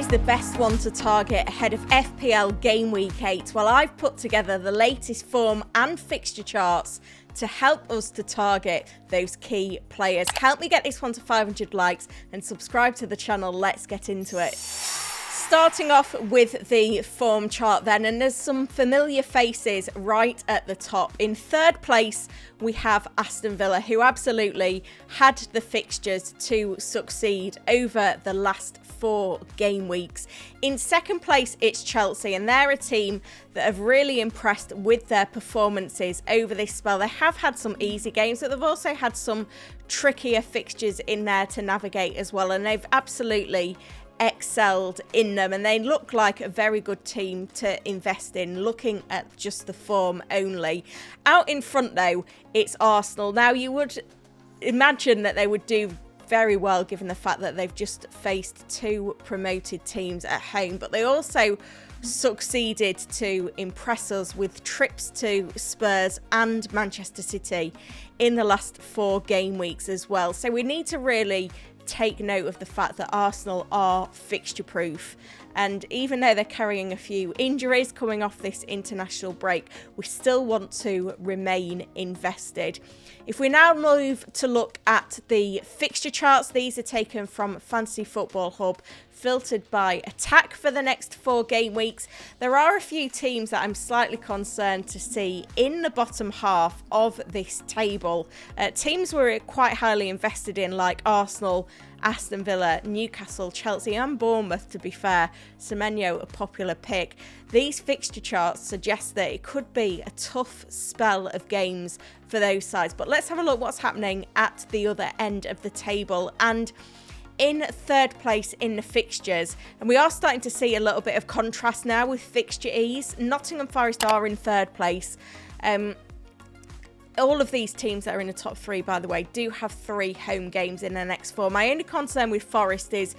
is the best one to target ahead of FPL Gameweek 8? Well, I've put together the latest form and fixture charts to help us to target those key players. Help me get this one to 500 likes and subscribe to the channel. Let's get into it. Starting off with the form chart then, and there's some familiar faces right at the top. In third place, we have Aston Villa, who absolutely had the fixtures to succeed over the last 4 game weeks. In second place, it's Chelsea, and they're a team that have really impressed with their performances over this spell. They have had some easy games, but they've also had some trickier fixtures in there to navigate as well, and they've absolutely excelled in them, and they look like a very good team to invest in, looking at just the form only. Out in front though, it's Arsenal. Now you would imagine that they would do very well given the fact that they've just faced 2 promoted teams at home, but they also succeeded to impress us with trips to Spurs and Manchester City in the last 4 game weeks as well. So we need to really take note of the fact that Arsenal are fixture proof, and even though they're carrying a few injuries coming off this international break, we still want to remain invested. If we now move to look at the fixture charts, these are taken from Fantasy Football Hub, filtered by attack for the next 4 game weeks. There are a few teams that I'm slightly concerned to see in the bottom half of this table. Teams we're quite highly invested in, like Arsenal, Aston Villa, Newcastle, Chelsea and Bournemouth, to be fair. Semenyo, a popular pick. These fixture charts suggest that it could be a tough spell of games for those sides. But let's have a look what's happening at the other end of the table. And in third place in the fixtures, and we are starting to see a little bit of contrast now with fixture ease. Nottingham Forest are in third place. All of these teams that are in the top 3, by the way, do have 3 home games in their next 4. My only concern with Forest is,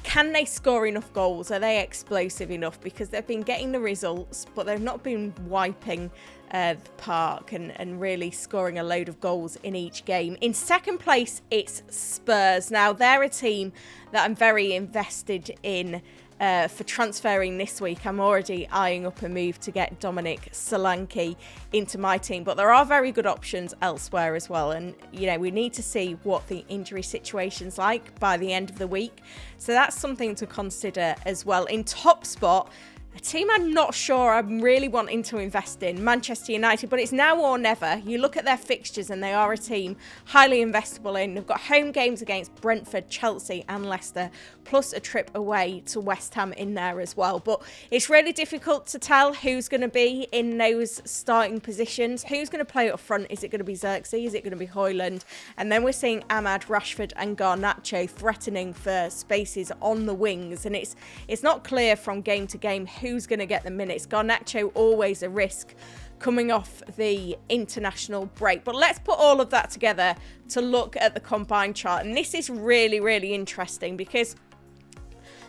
can they score enough goals? Are they explosive enough? Because they've been getting the results, but they've not been wiping the park and really scoring a load of goals in each game. In second place, it's Spurs. Now, they're a team that I'm very invested in for transferring this week. I'm already eyeing up a move to get Dominic Solanke into my team, but there are very good options elsewhere as well, and you know, we need to see what the injury situation's like by the end of the week, so that's something to consider as well. In top spot, a team I'm not sure I'm really wanting to invest in, Manchester United, but it's now or never. You look at their fixtures and they are a team highly investable in. They've got home games against Brentford, Chelsea and Leicester, plus a trip away to West Ham in there as well. But it's really difficult to tell who's going to be in those starting positions. Who's going to play up front? Is it going to be Xerxes? Is it going to be Højlund? And then we're seeing Ahmad, Rashford and Garnacho threatening for spaces on the wings. And it's not clear from game to game who's going to get the minutes. Garnacho always a risk coming off the international break. But let's put all of that together to look at the combined chart. And this is really, really interesting because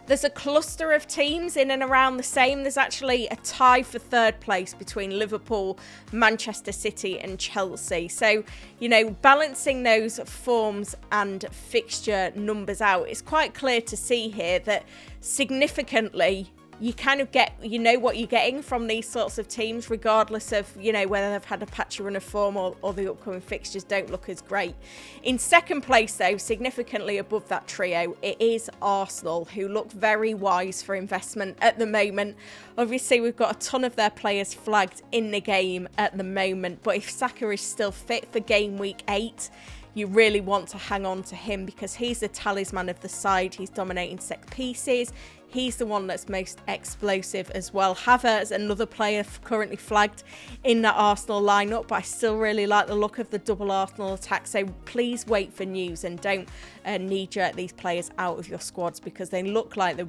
there's a cluster of teams in and around the same. There's actually a tie for third place between Liverpool, Manchester City and Chelsea. So, you know, balancing those forms and fixture numbers out, it's quite clear to see here that significantly you kind of get, you know, what you're getting from these sorts of teams, regardless of, you know, whether they've had a patchy run of form or the upcoming fixtures don't look as great. In second place, though, significantly above that trio, it is Arsenal, who look very wise for investment at the moment. Obviously, we've got a ton of their players flagged in the game at the moment, but if Saka is still fit for game week 8, you really want to hang on to him because he's the talisman of the side. He's dominating set pieces. He's the one that's most explosive as well. Havertz, another player currently flagged in that Arsenal lineup, but I still really like the look of the double Arsenal attack. So please wait for news and don't knee-jerk these players out of your squads because they look like they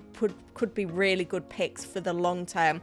could be really good picks for the long term.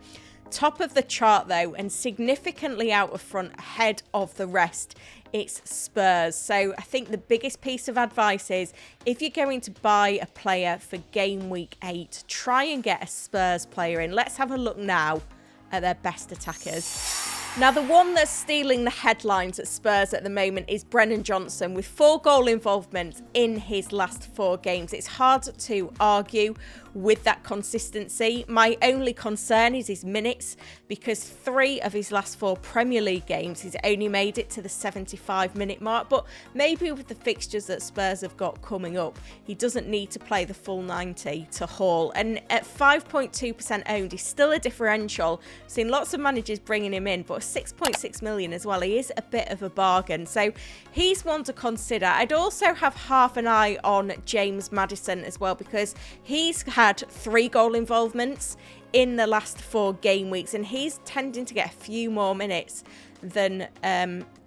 Top of the chart though, and significantly out of front ahead of the rest, it's Spurs. So I think the biggest piece of advice is, if you're going to buy a player for game week 8, try and get a Spurs player in. Let's have a look now at their best attackers. Now, the one that's stealing the headlines at Spurs at the moment is Brennan Johnson, with 4 goal involvement in his last 4 games. It's hard to argue with that consistency. My only concern is his minutes, because 3 of his last 4 Premier League games he's only made it to the 75-minute mark, but maybe with the fixtures that Spurs have got coming up, he doesn't need to play the full 90 to haul. And at 5.2% owned, he's still a differential. Seen lots of managers bringing him in, but 6.6 million as well, he is a bit of a bargain. So he's one to consider. I'd also have half an eye on James Maddison as well, because he's had 3 goal involvements in the last 4 game weeks, and he's tending to get a few more minutes than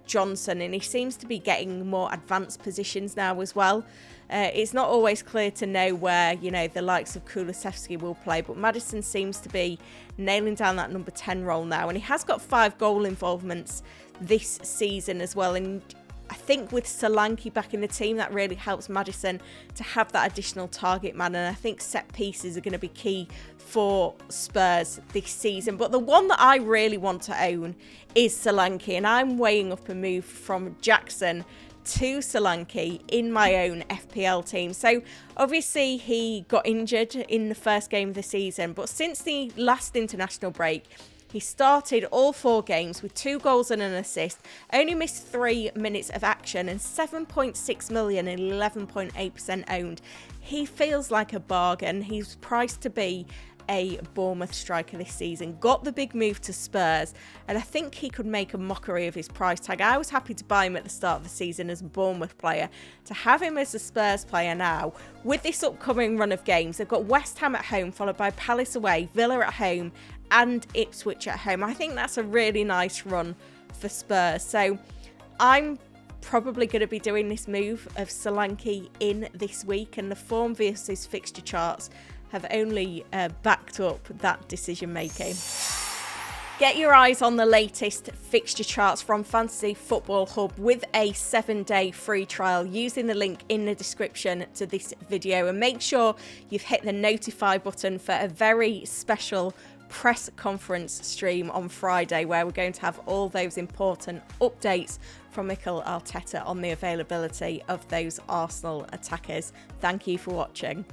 Johnson, and he seems to be getting more advanced positions now as well. It's not always clear to know where, you know, the likes of Kulusevski will play, but Maddison seems to be nailing down that number 10 role now, and he has got 5 goal involvements this season as well. And I think with Solanke back in the team, that really helps Maddison to have that additional target man, and I think set pieces are going to be key for Spurs this season. But the one that I really want to own is Solanke, and I'm weighing up a move from Jackson to Solanke in my own FPL team. So obviously he got injured in the first game of the season, but since the last international break, he started all 4 games with 2 goals and an assist, only missed 3 minutes of action, and 7.6 million and 11.8% owned. He feels like a bargain. He's priced to be a Bournemouth striker this season, got the big move to Spurs, and I think he could make a mockery of his price tag. I was happy to buy him at the start of the season as a Bournemouth player. To have him as a Spurs player now, with this upcoming run of games, they've got West Ham at home, followed by Palace away, Villa at home, and Ipswich at home. I think that's a really nice run for Spurs. So I'm probably going to be doing this move of Solanke in this week, and the form versus fixture charts have only backed up that decision making. Get your eyes on the latest fixture charts from Fantasy Football Hub with a 7-day free trial using the link in the description to this video, and make sure you've hit the notify button for a very special press conference stream on Friday, where we're going to have all those important updates from Mikel Arteta on the availability of those Arsenal attackers. Thank you for watching.